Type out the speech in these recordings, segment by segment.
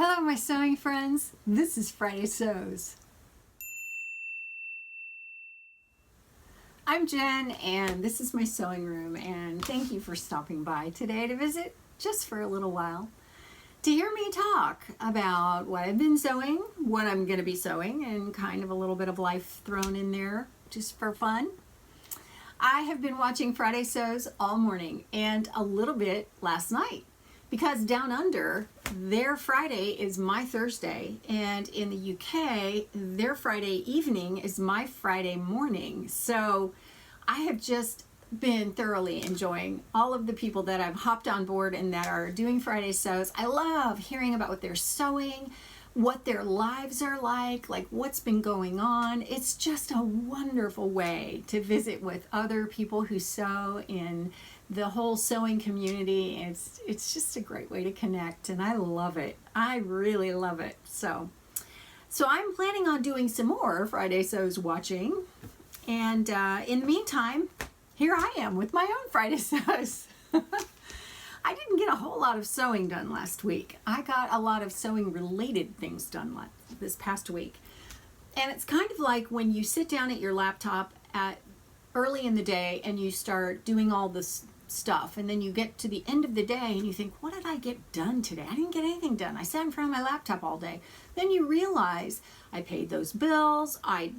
Hello my sewing friends, this is Friday Sews. I'm Jen and this is my sewing room, and thank you for stopping by today to visit just for a little while to hear me talk about what I've been sewing, what I'm going to be sewing, and kind of a little bit of life thrown in there just for fun. I have been watching Friday Sews all morning and a little bit last night, because down under, their Friday is my Thursday, and in the UK, their Friday evening is my Friday morning. So I have just been thoroughly enjoying all of the people that I've hopped on board and that are doing Friday Sews. I love hearing about what they're sewing, what their lives are like what's been going on. It's just a wonderful way to visit with other people who sew in the whole sewing community. It's just a great way to connect, and I love it. I really love it. So I'm planning on doing some more Friday Sews watching, and in the meantime, here I am with my own Friday Sews. I didn't get a whole lot of sewing done last week. I got a lot of sewing related things done this past week. And it's kind of like when you sit down at your laptop at early in the day and you start doing all this stuff, and then you get to the end of the day and you think, what did I get done today? I didn't get anything done. I sat in front of my laptop all day. Then you realize I paid those bills, I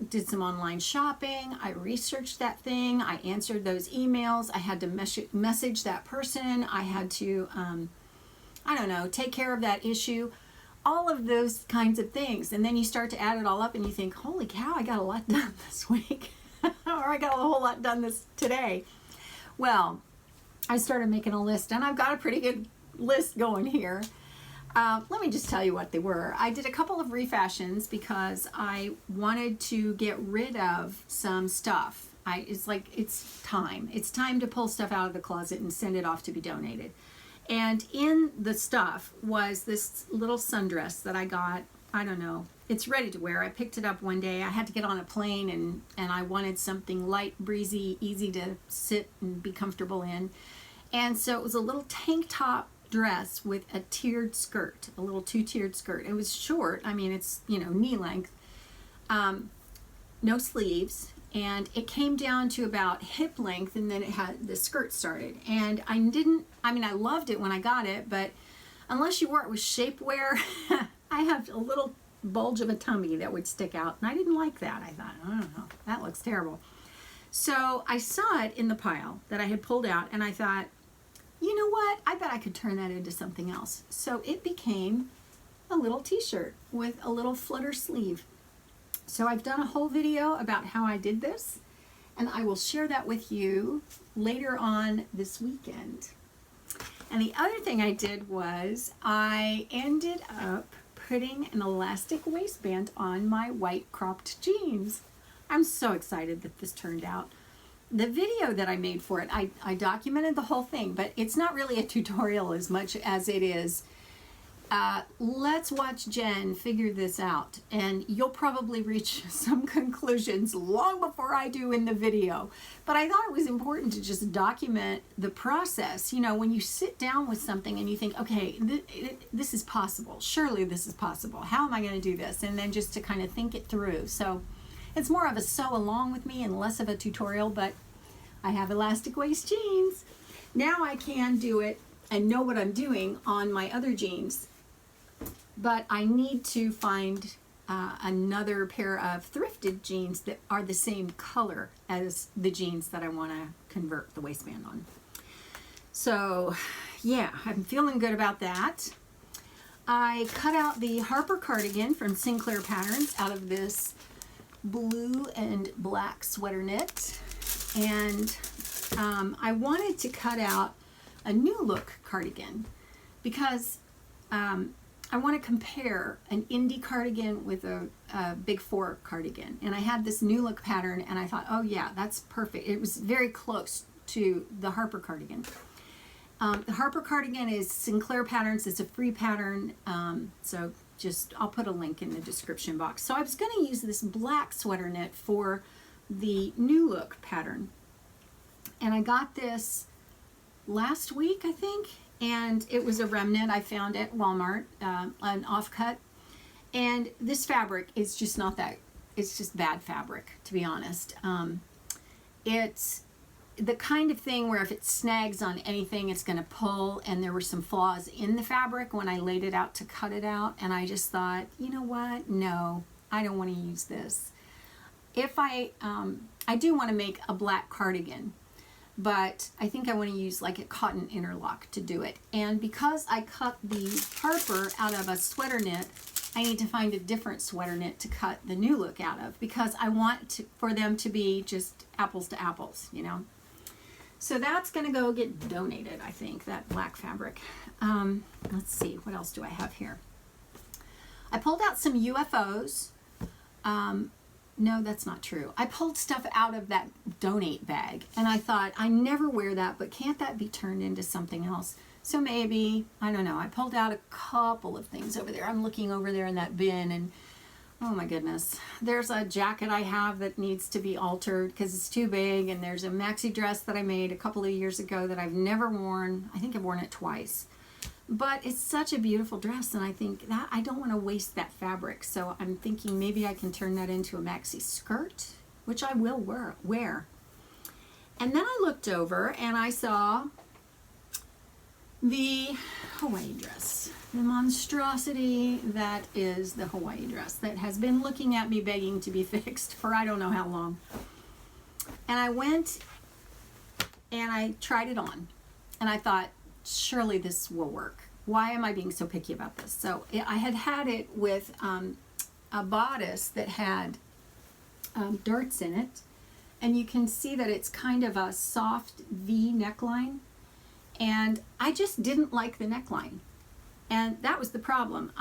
did some online shopping, I researched that thing, I answered those emails, I had to message that person, I had to, I don't know, take care of that issue, all of those kinds of things. And then you start to add it all up and you think, holy cow, I got a lot done this week, or I got a whole lot done today. Well, I started making a list, and I've got a pretty good list going here. Let me just tell you what they were. I did a couple of refashions because I wanted to get rid of some stuff. It's time. It's time to pull stuff out of the closet and send it off to be donated. And in the stuff was this little sundress that I got. I don't know. It's ready to wear. I picked it up one day. I had to get on a plane, and I wanted something light, breezy, easy to sit and be comfortable in. And so it was a little tank top dress with a tiered skirt, a little two-tiered skirt. It was short. I mean, it's, knee length, no sleeves, and it came down to about hip length, and then it had the skirt started. And I loved it when I got it, but unless you wore it with shapewear, I have a little bulge of a tummy that would stick out, and I didn't like that. I thought, I don't know, that looks terrible. So I saw it in the pile that I had pulled out, and I thought, you know what? I bet I could turn that into something else. So it became a little t-shirt with a little flutter sleeve. So I've done a whole video about how I did this, and I will share that with you later on this weekend. And the other thing I did was I ended up putting an elastic waistband on my white cropped jeans. I'm so excited that this turned out. The video that I made for it, I documented the whole thing, but it's not really a tutorial as much as it is, let's watch Jen figure this out, and you'll probably reach some conclusions long before I do in the video. But I thought it was important to just document the process. When you sit down with something and you think, okay, this is possible. Surely this is possible. How am I going to do this? And then just to kind of think it through. So it's more of a sew along with me and less of a tutorial, but I have elastic waist jeans. Now I can do it and know what I'm doing on my other jeans, but I need to find another pair of thrifted jeans that are the same color as the jeans that I want to convert the waistband on. So yeah, I'm feeling good about that. I cut out the Harper cardigan from Sinclair Patterns out of this blue and black sweater knit, and I wanted to cut out a new look cardigan because I want to compare an indie cardigan with a big four cardigan, and I had this new look pattern and I thought, oh yeah, that's perfect. It was very close to the Harper cardigan. The Harper cardigan is Sinclair Patterns. It's a free pattern, so I'll put a link in the description box. So I was going to use this black sweater knit for the new look pattern, and I got this last week, I think, and it was a remnant I found at Walmart, an offcut. And this fabric is just not that, it's just bad fabric, to be honest. It's the kind of thing where if it snags on anything, it's going to pull, and there were some flaws in the fabric when I laid it out to cut it out, and I just thought, you know what, no, I don't want to use this. If I do want to make a black cardigan, but I think I want to use like a cotton interlock to do it. And because I cut the Harper out of a sweater knit, I need to find a different sweater knit to cut the new look out of, because I want for them to be just apples to apples, you know. So that's going to go get donated, I think, that black fabric. Let's see, what else do I have here? I pulled out some UFOs. No, that's not true. I pulled stuff out of that donate bag, and I thought, I never wear that, but can't that be turned into something else? So maybe, I don't know, I pulled out a couple of things over there. I'm looking over there in that bin, and oh my goodness. There's a jacket I have that needs to be altered because it's too big, and there's a maxi dress that I made a couple of years ago that I've never worn. I think I've worn it twice. But it's such a beautiful dress, and I think that I don't want to waste that fabric. So I'm thinking maybe I can turn that into a maxi skirt, which I will wear. And then I looked over and I saw the Hawaii dress, the monstrosity that is the Hawaii dress that has been looking at me begging to be fixed for I don't know how long. And I went and I tried it on, and I thought, surely this will work. Why am I being so picky about this? So I had it with a bodice that had darts in it, and you can see that it's kind of a soft V neckline, and I just didn't like the neckline, and that was the problem.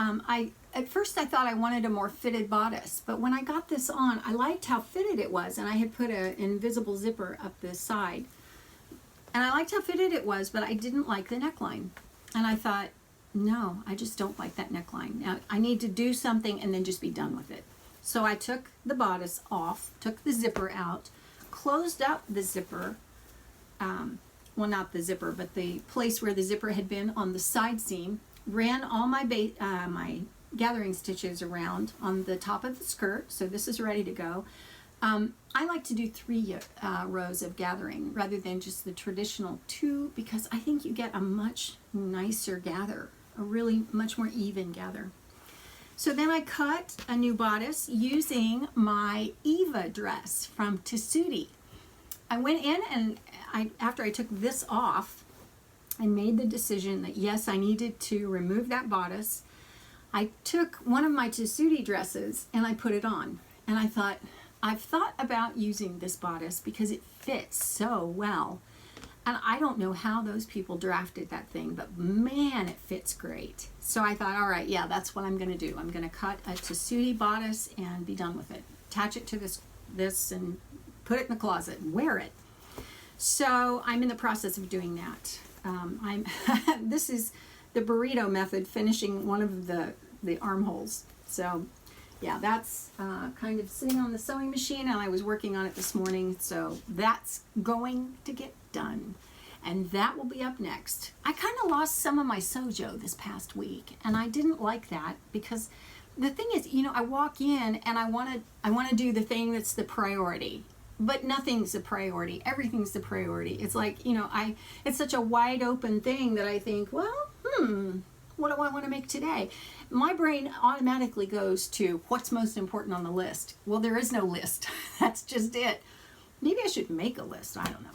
At first I thought I wanted a more fitted bodice, but when I got this on, I liked how fitted it was, and I had put an invisible zipper up the side. And I liked how fitted it was, but I didn't like the neckline. And I thought, no, I just don't like that neckline. Now, I need to do something and then just be done with it. So I took the bodice off, took the zipper out, closed up the zipper, well, not the zipper, but the place where the zipper had been on the side seam, ran all my my gathering stitches around on the top of the skirt, so this is ready to go. I like to do 3 rows of gathering rather than just the traditional 2, because I think you get a much nicer gather, a really much more even gather. So then I cut a new bodice using my Eva dress from Tessuti. I went in and after I took this off and made the decision that yes, I needed to remove that bodice, I took one of my Tessuti dresses and I put it on. And I thought, I've thought about using this bodice because it fits so well. And I don't know how those people drafted that thing, but man, it fits great. So I thought, all right, yeah, that's what I'm going to do. I'm going to cut a Tessuti bodice and be done with it. Attach it to this and put it in the closet and wear it. So I'm in the process of doing that. This is the burrito method, finishing one of the armholes. So yeah, that's kind of sitting on the sewing machine, and I was working on it this morning, so that's going to get done. And that will be up next. I kind of lost some of my sojo this past week, and I didn't like that because the thing is, you know, I walk in and I want to do the thing that's the priority. But nothing's a priority. Everything's the priority. It's like, you know, it's such a wide open thing that I think, well, what do I want to make today? My brain automatically goes to what's most important on the list. Well, there is no list. That's just it. Maybe I should make a list. I don't know.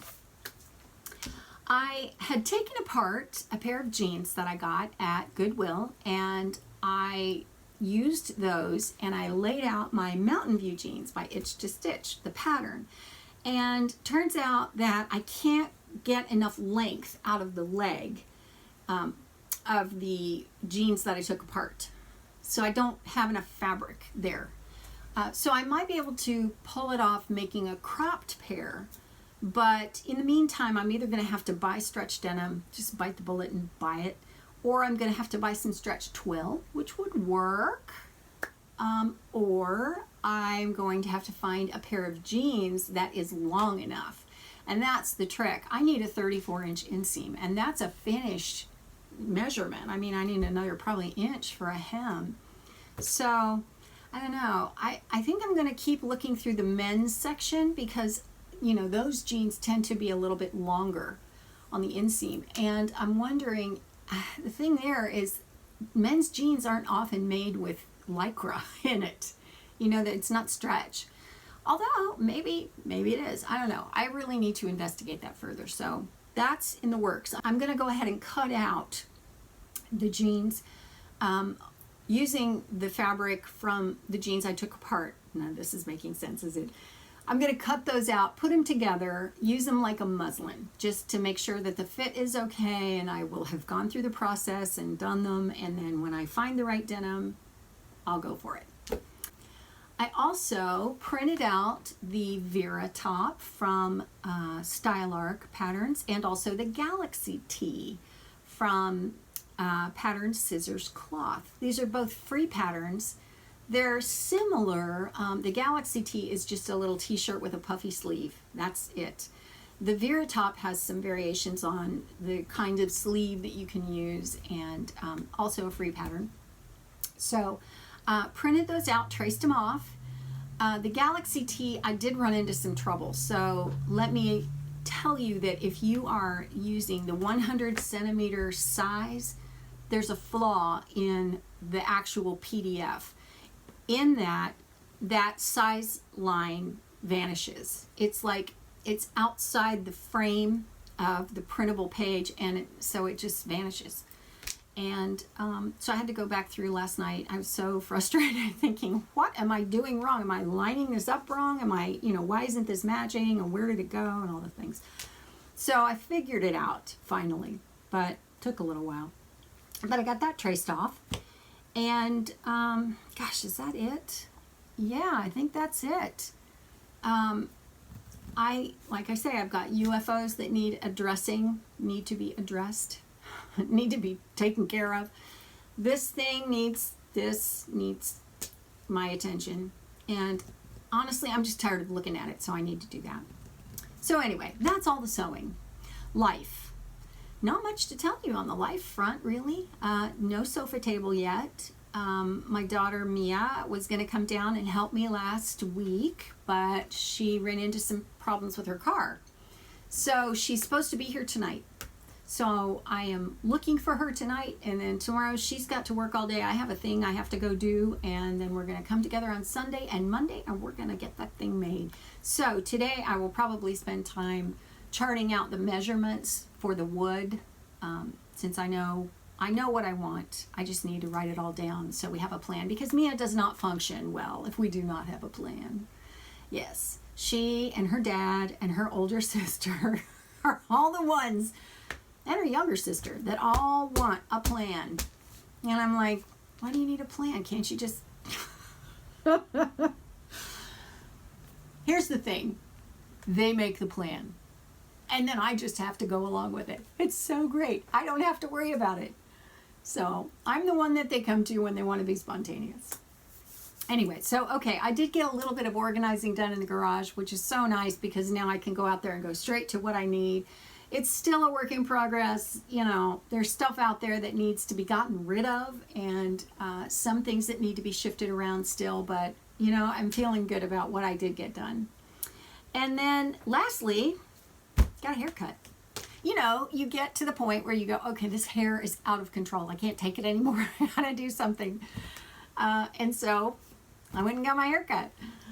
I had taken apart a pair of jeans that I got at Goodwill, and I used those and I laid out my Mountain View jeans by Itch to Stitch, the pattern. And turns out that I can't get enough length out of the leg of the jeans that I took apart. So I don't have enough fabric there. So I might be able to pull it off making a cropped pair, but in the meantime, I'm either going to have to buy stretch denim, just bite the bullet and buy it, or I'm going to have to buy some stretch twill, which would work, or I'm going to have to find a pair of jeans that is long enough. And that's the trick. I need a 34-inch inseam, and that's a finished measurement. I mean, I need another probably inch for a hem. So I don't know. I think I'm going to keep looking through the men's section because, you know, those jeans tend to be a little bit longer on the inseam. And I'm wondering, the thing there is men's jeans aren't often made with Lycra in it. You know, that it's not stretch. Although, maybe it is. I don't know. I really need to investigate that further. So that's in the works. I'm going to go ahead and cut out the jeans using the fabric from the jeans I took apart. Now, this is making sense, is it? I'm going to cut those out, put them together, use them like a muslin, just to make sure that the fit is okay, and I will have gone through the process and done them, and then when I find the right denim, I'll go for it. I also printed out the Vera top from Style Arc Patterns, and also the Galaxy tee from Patterned Scissors Cloth. These are both free patterns. They're similar. The Galaxy tee is just a little t-shirt with a puffy sleeve. That's it. The Vera top has some variations on the kind of sleeve that you can use, and also a free pattern. So printed those out, traced them off. The Galaxy tee, I did run into some trouble. So let me tell you that if you are using the 100 centimeter size, there's a flaw in the actual PDF. In that size line vanishes. It's like it's outside the frame of the printable page, and so it just vanishes. And so I had to go back through last night. I was so frustrated thinking, what am I doing wrong? Am I lining this up wrong? Am I, you know, why isn't this matching? And where did it go? And all the things. So I figured it out finally, but took a little while. But I got that traced off. And gosh, is that it? Yeah, I think that's it. Like I say, I've got UFOs that need addressing, need to be addressed, need to be taken care of. This needs my attention. And honestly, I'm just tired of looking at it, so I need to do that. So anyway, that's all the sewing. Life. Not much to tell you on the life front, really. No sofa table yet. My daughter Mia was going to come down and help me last week, but she ran into some problems with her car. So she's supposed to be here tonight. So I am looking for her tonight, and then tomorrow she's got to work all day. I have a thing I have to go do, and then we're going to come together on Sunday and Monday, and we're going to get that thing made. So today I will probably spend time charting out the measurements for the wood, since I know what I want. I just need to write it all down so we have a plan, because Mia does not function well if we do not have a plan. Yes, she and her dad and her older sister are all the ones, and her younger sister, that all want a plan. And I'm like, why do you need a plan? Can't you just... Here's the thing. They make the plan. And then I just have to go along with it. It's so great. I don't have to worry about it. So I'm the one that they come to when they want to be spontaneous. Anyway, so okay, I did get a little bit of organizing done in the garage, which is so nice because now I can go out there and go straight to what I need. It's still a work in progress. You know, there's stuff out there that needs to be gotten rid of, and some things that need to be shifted around still, but you know, I'm feeling good about what I did get done. And then lastly, got a haircut. You know, you get to the point where you go, okay, this hair is out of control. I can't take it anymore. I gotta do something. And so I went and got my hair cut.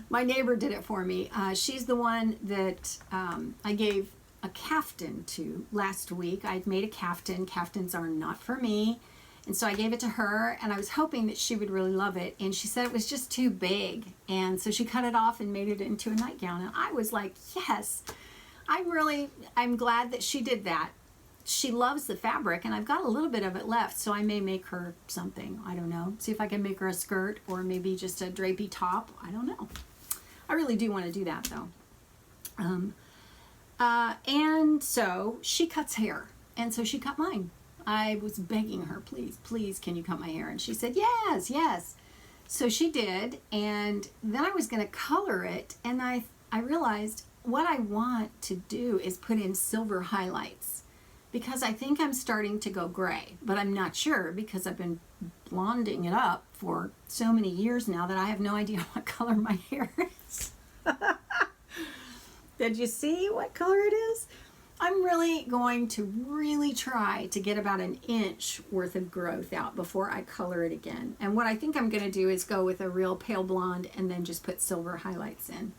My neighbor did it for me. She's the one that I gave a caftan to last week. I'd made a caftan. Caftans are not for me. And so I gave it to her, and I was hoping that she would really love it. And she said it was just too big. And so she cut it off and made it into a nightgown. And I was like, yes, I'm glad that she did that. She loves the fabric, and I've got a little bit of it left, so I may make her something. I don't know. See if I can make her a skirt or maybe just a drapey top. I don't know. I really do want to do that, though. And so she cuts hair, and so she cut mine. I was begging her, please, can you cut my hair? And she said, yes, yes. So she did, and then I was going to color it, and I realized what I want to do is put in silver highlights. because I think I'm starting to go gray, but I'm not sure because I've been blonding it up for so many years now that I have no idea what color my hair is. Did you see what color it is? I'm really going to try to get about an inch worth of growth out before I color it again. And what I think I'm going to do is go with a real pale blonde and then just put silver highlights in.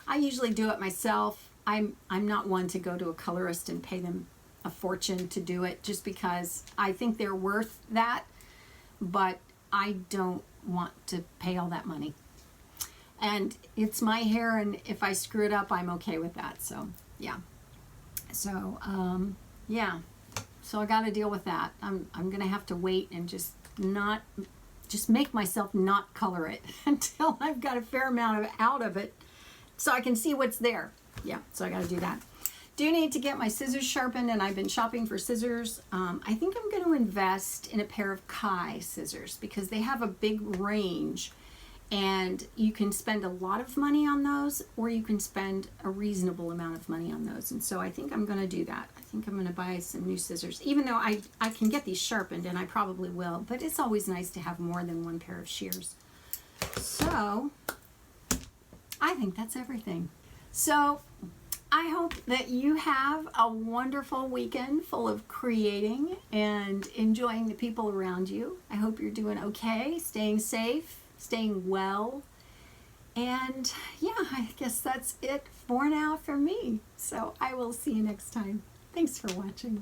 I usually do it myself. I'm not one to go to a colorist and pay them a fortune to do it just because I think they're worth that, but I don't want to pay all that money. And it's my hair, and if I screw it up, I'm okay with that. So yeah. So yeah. So I got to deal with that. I'm gonna have to wait and just make myself not color it until I've got a fair amount out of it, so I can see what's there. Yeah. So I got to do that. Do need to get my scissors sharpened, and I've been shopping for scissors. I think I'm going to invest in a pair of Kai scissors because they have a big range, and you can spend a lot of money on those, or you can spend a reasonable amount of money on those. And so I think I'm going to do that. I think I'm going to buy some new scissors, even though I can get these sharpened, and I probably will, but it's always nice to have more than one pair of shears. So I think that's everything. So I hope that you have a wonderful weekend full of creating and enjoying the people around you. I hope you're doing okay, staying safe, staying well. And yeah, I guess that's it for now from me. So I will see you next time. Thanks for watching.